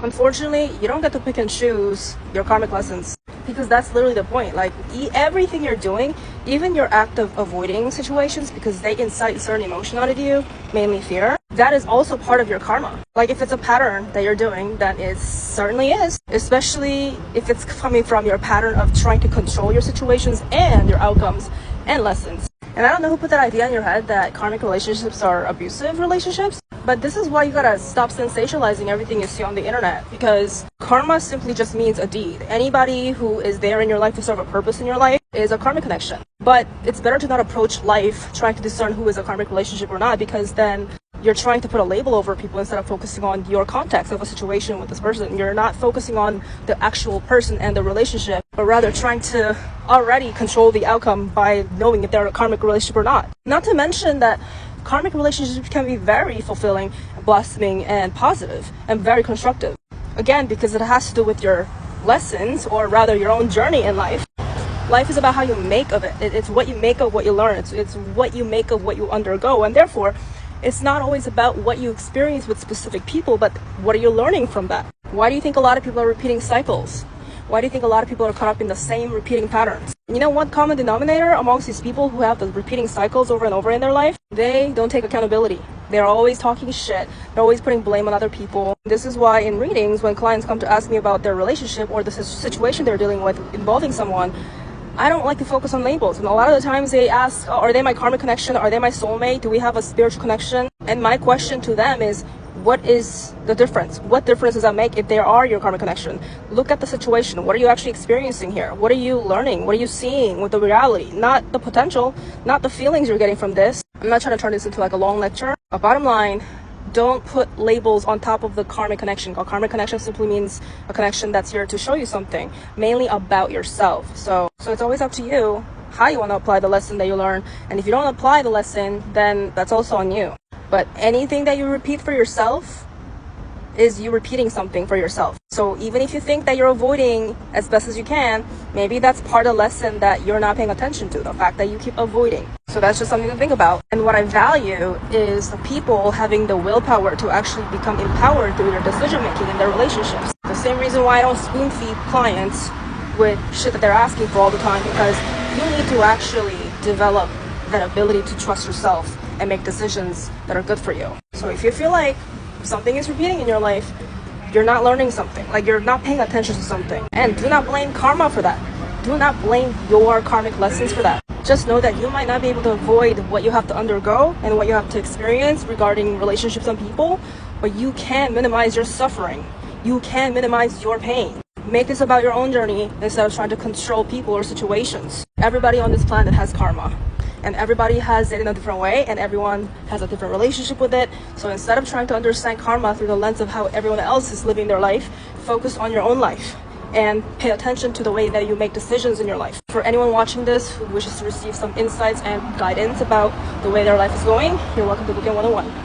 Unfortunately, you don't get to pick and choose your karmic lessons, because that's literally the point. Like, everything you're doing, even your act of avoiding situations because they incite certain emotion out of you, mainly fear, that is also part of your karma. Like, if it's a pattern that you're doing, then it certainly is, especially if it's coming from your pattern of trying to control your situations and your outcomes and lessons. And I don't know who put that idea in your head that karmic relationships are abusive relationships, but this is why you gotta stop sensationalizing everything you see on the internet, because karma simply just means a deed. Anybody who is there in your life to serve a purpose in your life is a karmic connection. But it's better to not approach life trying to discern who is a karmic relationship or not, because then you're trying to put a label over people instead of focusing on your context of a situation with this person. You're not focusing on the actual person and the relationship, but rather trying to already control the outcome by knowing if they're a karmic relationship or not. Not to mention that karmic relationships can be very fulfilling, blossoming, and positive, and very constructive. Again, because it has to do with your lessons, or rather your own journey in life. Life is about how you make of it. It's what you make of what you learn. It's what you make of what you undergo. And therefore, it's not always about what you experience with specific people, but what are you learning from that? Why do you think a lot of people are repeating cycles? Why do you think a lot of people are caught up in the same repeating patterns? You know one common denominator amongst these people who have the repeating cycles over and over in their life? They don't take accountability. They're always talking shit. They're always putting blame on other people. This is why in readings, when clients come to ask me about their relationship or the situation they're dealing with involving someone, I don't like to focus on labels. And a lot of the times they ask, are they my karmic connection? Are they my soulmate? Do we have a spiritual connection? And my question to them is, what is the difference? What difference does that make if they are your karmic connection? Look at the situation. What are you actually experiencing here? What are you learning? What are you seeing with the reality? Not the potential, not the feelings you're getting from this. I'm not trying to turn this into like a long lecture. But bottom line, don't put labels on top of the karmic connection. A karmic connection simply means a connection that's here to show you something, mainly about yourself. So it's always up to you how you want to apply the lesson that you learn. And if you don't apply the lesson, then that's also on you. But anything that you repeat for yourself is you repeating something for yourself. So even if you think that you're avoiding as best as you can, maybe that's part of the lesson that you're not paying attention to, the fact that you keep avoiding. So that's just something to think about. And what I value is the people having the willpower to actually become empowered through their decision making in their relationships. The same reason why I don't spoon feed clients with shit that they're asking for all the time, because you need to actually develop that ability to trust yourself and make decisions that are good for you. So if you feel like something is repeating in your life, you're not learning something, like you're not paying attention to something, and do not blame karma for that. Do not blame your karmic lessons for that. Just know that you might not be able to avoid what you have to undergo and what you have to experience regarding relationships and people, but you can minimize your suffering. You can minimize your pain. Make this about your own journey instead of trying to control people or situations. Everybody on this planet has karma, and everybody has it in a different way, and everyone has a different relationship with it. So instead of trying to understand karma through the lens of how everyone else is living their life, focus on your own life and pay attention to the way that you make decisions in your life. For anyone watching this who wishes to receive some insights and guidance about the way their life is going, you're welcome to Book In 101.